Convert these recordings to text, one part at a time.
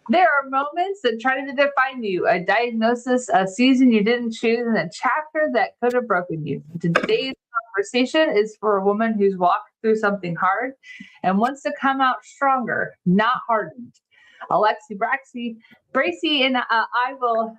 There are moments that try to define you, a diagnosis, a season you didn't choose, and a chapter that could have broken you. Today's conversation is for a woman who's walked through something hard and wants to come out stronger, not hardened. Alexi Bracey and I will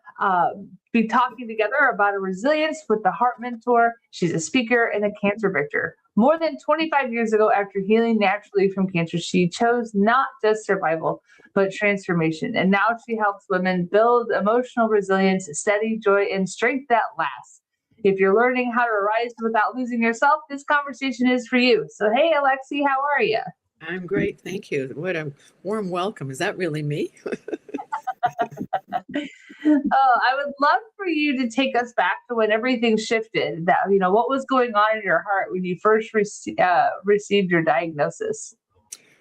be talking together about a resilience with the Heart Mentor. She's a speaker and a cancer victor. More than 25 years ago, after healing naturally from cancer, she chose not just survival, but transformation. And now she helps women build emotional resilience, steady joy, and strength that lasts. If you're learning how to rise without losing yourself, this conversation is for you. So, hey, Alexi, how are you? I'm great, thank you. What a warm welcome. Is that really me? I would love for you to take us back to when everything shifted. That what was going on in your heart when you first received your diagnosis.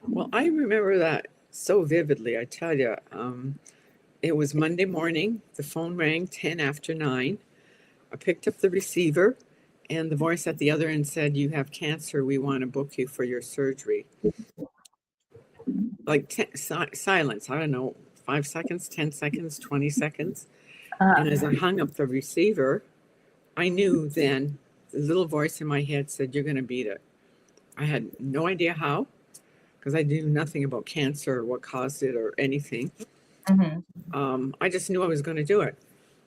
Well, I remember that so vividly. I tell you, it was Monday morning. The phone rang 10 after 9. I picked up the receiver, and the voice at the other end said, "You have cancer. We want to book you for your surgery." Like silence. I don't know, 5 seconds, 10 seconds, 20 seconds. And as I hung up the receiver, I knew then the little voice in my head said, "You're going to beat it." I had no idea how, because I knew nothing about cancer or what caused it or anything. I just knew I was going to do it.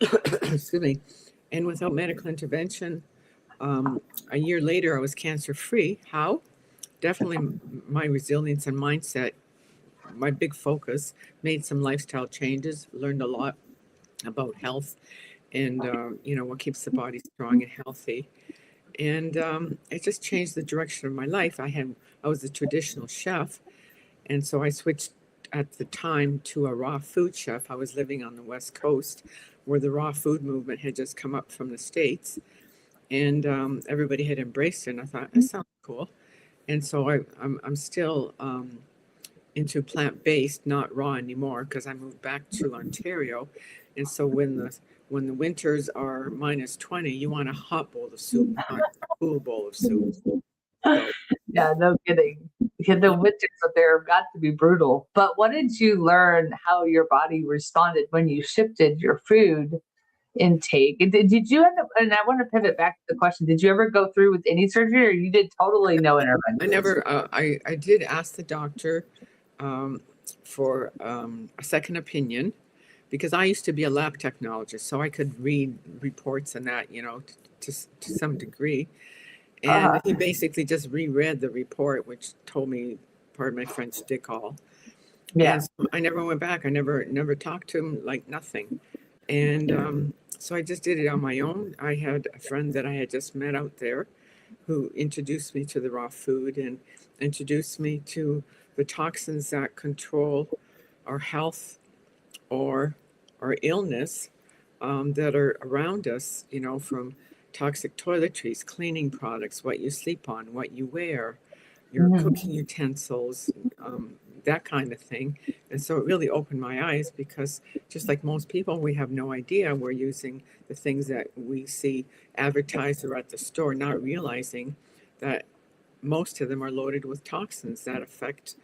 Excuse me. And without medical intervention, a year later, I was cancer free. How? Definitely my resilience and mindset, my big focus, made some lifestyle changes, learned a lot about health and, what keeps the body strong and healthy. And it just changed the direction of my life. I was a traditional chef, and so I switched at the time to a raw food chef. I was living on the West Coast, where the raw food movement had just come up from the States, and everybody had embraced it. And I thought, that sounds cool. And so I'm still into plant-based, not raw anymore, because I moved back to Ontario. And so when the winters are -20, you want a hot bowl of soup, not a cool bowl of soup. So Yeah, no kidding. Yeah, the winters up there have got to be brutal. But what did you learn how your body responded when you shifted your food intake? And did you end up, and I want to pivot back to the question, did you ever go through with any surgery or you did totally no I interventions? never, I did ask the doctor um, for a second opinion, because I used to be a lab technologist, so I could read reports and that, to some degree. And Uh, he basically just reread the report, which told me, pardon my French, dick all. yeah. And so I never went back. I never talked to him, like nothing. And so I just did it on my own. I had a friend that I had just met out there who introduced me to the raw food and introduced me to the toxins that control our health or our illness, that are around us, from toxic toiletries, cleaning products, what you sleep on, what you wear, your Mhm. cooking utensils, that kind of thing. And so it really opened my eyes, because just like most people, we have no idea we're using the things that we see advertised or at the store, not realizing that most of them are loaded with toxins that affect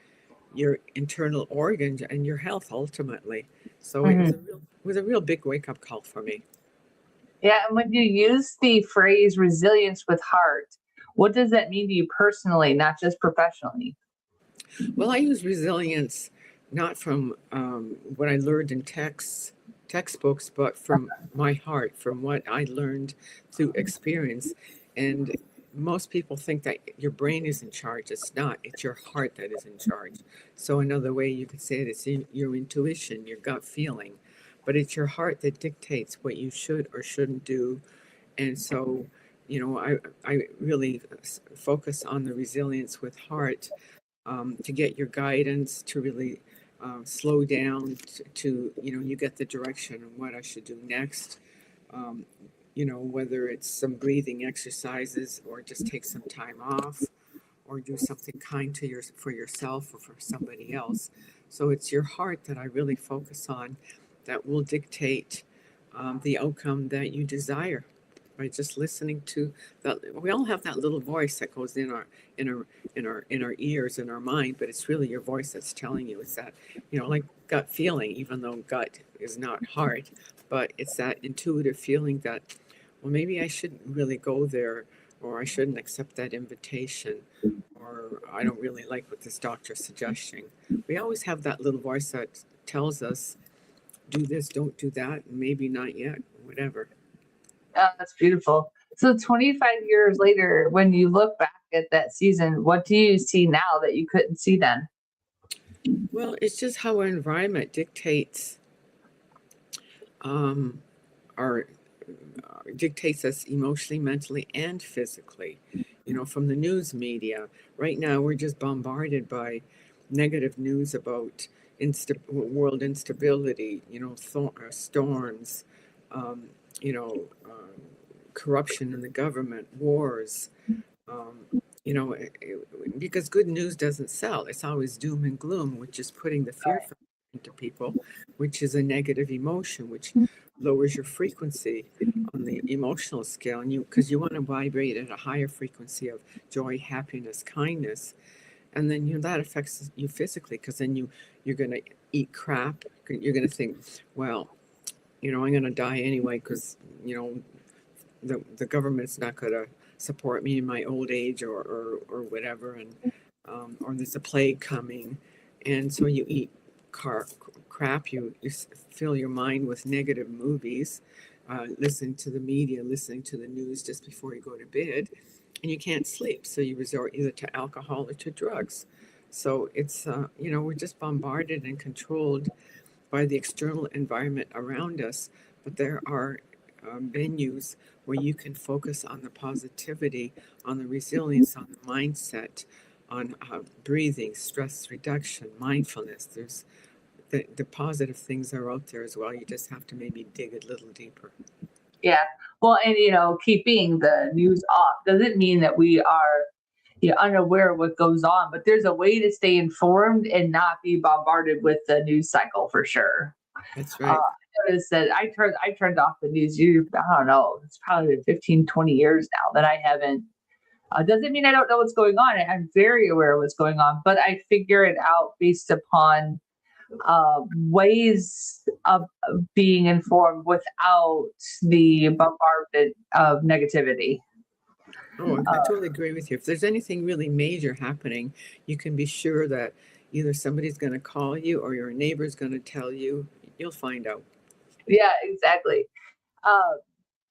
your internal organs and your health ultimately. So Mhm. it was a real big wake up call for me. Yeah, and when you use the phrase resilience with heart, what does that mean to you personally, not just professionally? Well, I use resilience not from what I learned in textbooks, but from my heart, from what I learned through experience. And most people think that your brain is in charge. It's not. It's your heart that is in charge. So another way you could say it is your intuition, your gut feeling, but it's your heart that dictates what you should or shouldn't do. And so, I really focus on the resilience with heart, to get your guidance, to really slow down, you get the direction of what I should do next. Um, whether it's some breathing exercises or just take some time off or do something kind for yourself or for somebody else. So it's your heart that I really focus on, that will dictate the outcome that you desire. by just listening to that. We all have that little voice that goes in our ears, in our mind, but it's really your voice that's telling you. It's that, like gut feeling, even though gut is not heart, but it's that intuitive feeling that, well, maybe I shouldn't really go there, or I shouldn't accept that invitation, or I don't really like what this doctor's suggesting. We always have that little voice that tells us, do this, don't do that, and maybe not yet, whatever. That's beautiful. So 25 years later, when you look back at that season, what do you see now that you couldn't see then? Well, it's just how our environment dictates um, our dictates us emotionally, mentally, and physically. From the news media. Right now, we're just bombarded by negative news about world instability. Storms. Um, you know, corruption in the government, wars. Because good news doesn't sell. It's always doom and gloom, which is putting the fear into people, which is a negative emotion, which lowers your frequency on the emotional scale, and because you want to vibrate at a higher frequency of joy, happiness, kindness, and then that affects you physically, because then you're going to eat crap. You're going to think, well, I'm going to die anyway, because the government's not going to support me in my old age, or whatever, and or there's a plague coming, and so you eat crap. You fill your mind with negative movies, listening to the media, listening to the news just before you go to bed, and you can't sleep, so you resort either to alcohol or to drugs. So it's we're just bombarded and controlled by the external environment around us, but there are venues where you can focus on the positivity, on the resilience, on the mindset, on breathing, stress reduction, mindfulness. There's the positive things are out there as well. You just have to maybe dig a little deeper. Yeah. Well, and keeping the news off doesn't mean that we are unaware of what goes on, but there's a way to stay informed and not be bombarded with the news cycle for sure. That's right. I noticed that I turned off the news. I don't know. It's probably been 15, 20 years now that I haven't. Doesn't mean I don't know what's going on. I'm very aware of what's going on, but I figure it out based upon ways of being informed without the bombardment of negativity. Oh, I totally agree with you. If there's anything really major happening, you can be sure that either somebody's going to call you or your neighbor's going to tell you. You'll find out. Yeah, exactly.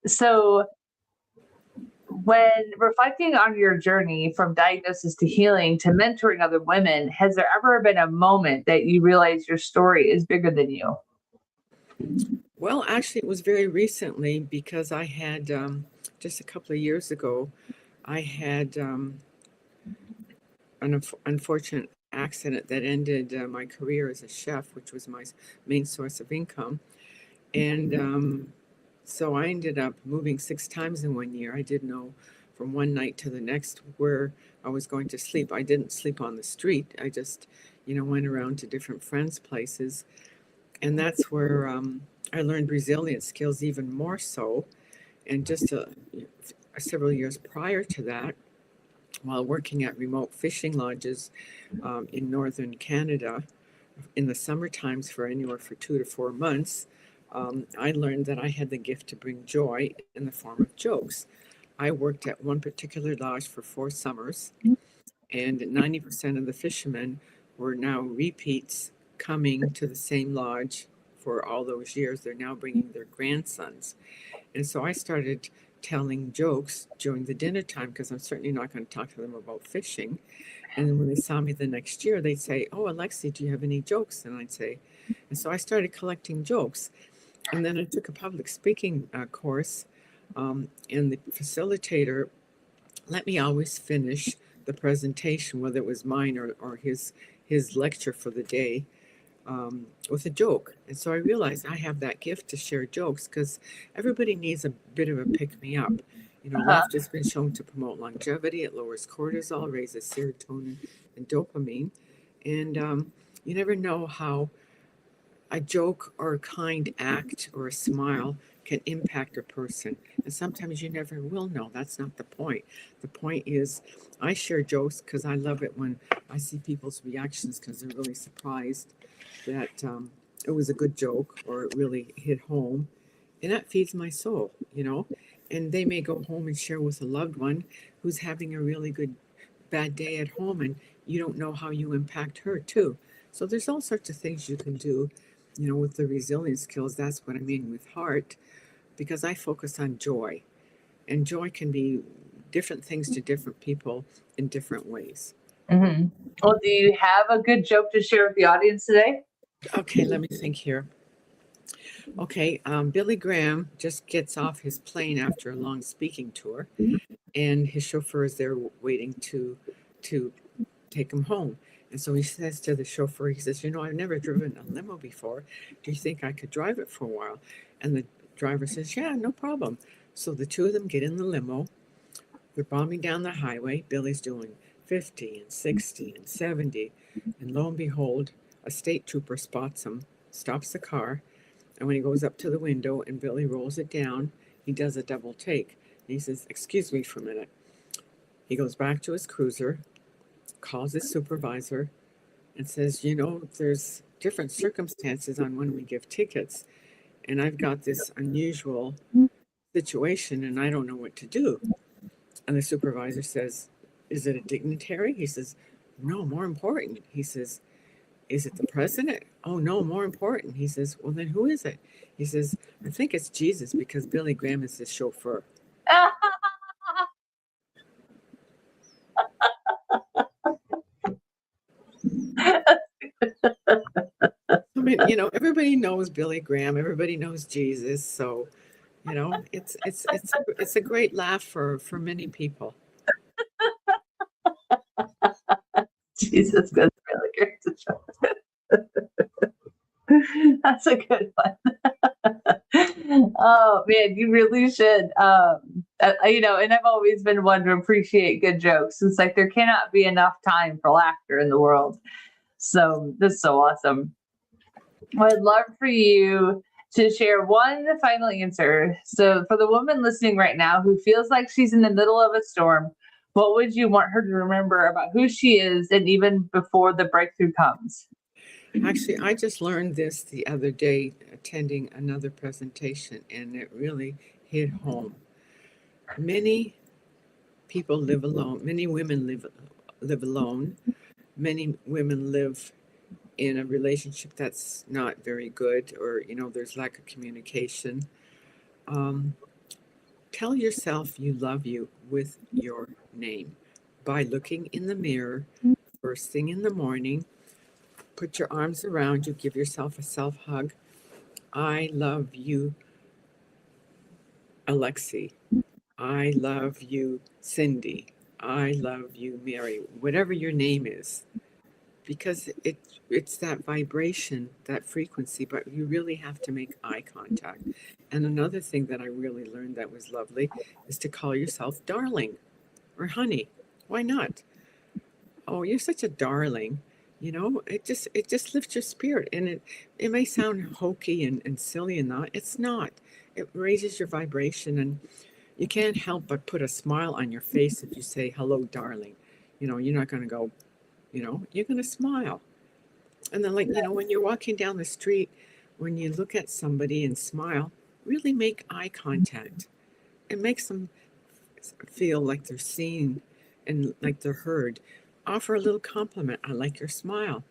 So when reflecting on your journey from diagnosis to healing to mentoring other women, has there ever been a moment that you realize your story is bigger than you? Well, actually, it was very recently, because I had just a couple of years ago, I had an unfortunate accident that ended my career as a chef, which was my main source of income. And so I ended up moving 6 times in 1 year. I didn't know from one night to the next where I was going to sleep. I didn't sleep on the street. I just, went around to different friends' places. And that's where I learned resilience skills even more so. And just several years prior to that, while working at remote fishing lodges in northern Canada in the summer times for anywhere for 2 to 4 months, I learned that I had the gift to bring joy in the form of jokes. I worked at one particular lodge for 4 summers, and 90% of the fishermen were now repeats coming to the same lodge for all those years. They're now bringing their grandsons. And so I started telling jokes during the dinner time, because I'm certainly not going to talk to them about fishing. And then when they saw me the next year, they'd say, "Oh, Alexi, do you have any jokes?" And I'd say, and so I started collecting jokes. And then I took a public speaking course, and the facilitator let me always finish the presentation, whether it was mine or his lecture for the day, with a joke. And so I realized I have that gift to share jokes, because everybody needs a bit of a pick-me-up. Laughter's been shown to promote longevity. It lowers cortisol, raises serotonin and dopamine. And you never know how a joke or a kind act or a smile can impact a person. And sometimes you never will know. That's not the point. The point is, I share jokes because I love it when I see people's reactions because they're really surprised that it was a good joke or it really hit home. And that feeds my soul, you know. And they may go home and share with a loved one who's having a really bad day at home, and you don't know how you impact her too. So there's all sorts of things you can do, you know, with the resilience skills. That's what I mean with heart, because I focus on joy, and joy can be different things to different people in different ways. Mm-hmm. Well, do you have a good joke to share with the audience today? Okay, let me think here. Okay, Billy Graham just gets off his plane after a long speaking tour, and his chauffeur is there waiting to take him home. And so he says to the chauffeur, he says, you know, I've never driven a limo before. Do you think I could drive it for a while? And the driver says, yeah, no problem. So the two of them get in the limo. They're bombing down the highway. Billy's doing 50 and 60 and 70. And lo and behold, a state trooper spots him, stops the car. And when he goes up to the window and Billy rolls it down, he does a double take. And he says, excuse me for a minute. He goes back to his cruiser, calls his supervisor, and says, you know, there's different circumstances on when we give tickets. And I've got this unusual situation and I don't know what to do. And the supervisor says, is it a dignitary? He says, no, more important. He says, is it the president? Oh, no, more important. He says, well, then who is it? He says, I think it's Jesus because Billy Graham is his chauffeur. I mean, you know, everybody knows Billy Graham. Everybody knows Jesus. So, you know, it's a great laugh for many people. Jesus goes really great to show. That's a good one. Oh man, you really should. You know, and I've always been one to appreciate good jokes. It's like there cannot be enough time for laughter in the world. So this is so awesome. I'd love for you to share one final answer. So for the woman listening right now who feels like she's in the middle of a storm, what would you want her to remember about who she is and even before the breakthrough comes? Actually, I just learned this the other day attending another presentation, and it really hit home. Many people live alone. Many women live alone. Many women live in a relationship that's not very good, or you know, there's lack of communication. Tell yourself you love you with your name by looking in the mirror first thing in the morning. Put your arms around you, give yourself a self hug. I love you, Alexi. I love you, Cindy. I love you, Mary. Whatever your name is, because it's that vibration, that frequency, but you really have to make eye contact. And another thing that I really learned that was lovely is to call yourself darling or honey. Why not? Oh, you're such a darling. You know, it just lifts your spirit, and it may sound hokey and silly and not. It's not. It raises your vibration, and you can't help but put a smile on your face if you say hello, darling. You know, you're not going to go, you know, you're going to smile. And then, like, you know, when you're walking down the street, when you look at somebody and smile, really make eye contact. It makes them feel like they're seen and like they're heard. Offer a little compliment. I like your smile.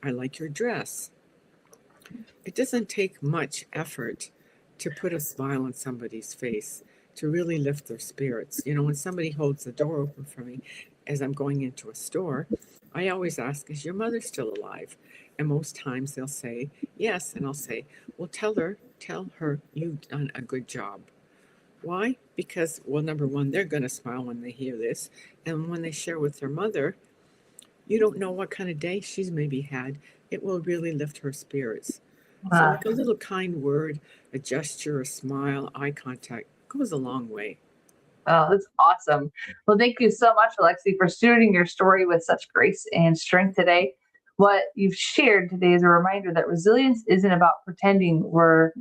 I like your dress. It doesn't take much effort to put a smile on somebody's face, to really lift their spirits. You know, when somebody holds the door open for me as I'm going into a store, I always ask, is your mother still alive? And most times they'll say, yes. And I'll say, well, tell her you've done a good job. Why? Because, well, number one, they're going to smile when they hear this. And when they share with their mother, you don't know what kind of day she's maybe had. It will really lift her spirits. So like a little kind word, a gesture, a smile, eye contact goes a long way. Oh, that's awesome. Well, thank you so much, Alexi, for stewarding your story with such grace and strength today. What you've shared today is a reminder that resilience isn't about pretending we're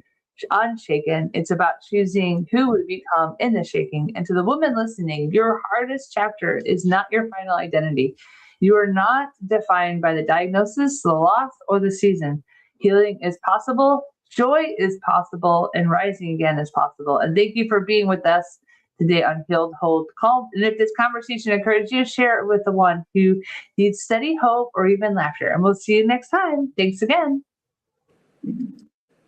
unshaken. It's about choosing who we become in the shaking. And to the woman listening, your hardest chapter is not your final identity. You are not defined by the diagnosis, the loss, or the season. Healing is possible, joy is possible, and rising again is possible. And thank you for being with us today on Healed, Hold, Called. And if this conversation encouraged you, share it with the one who needs steady hope or even laughter. And we'll see you next time. Thanks again.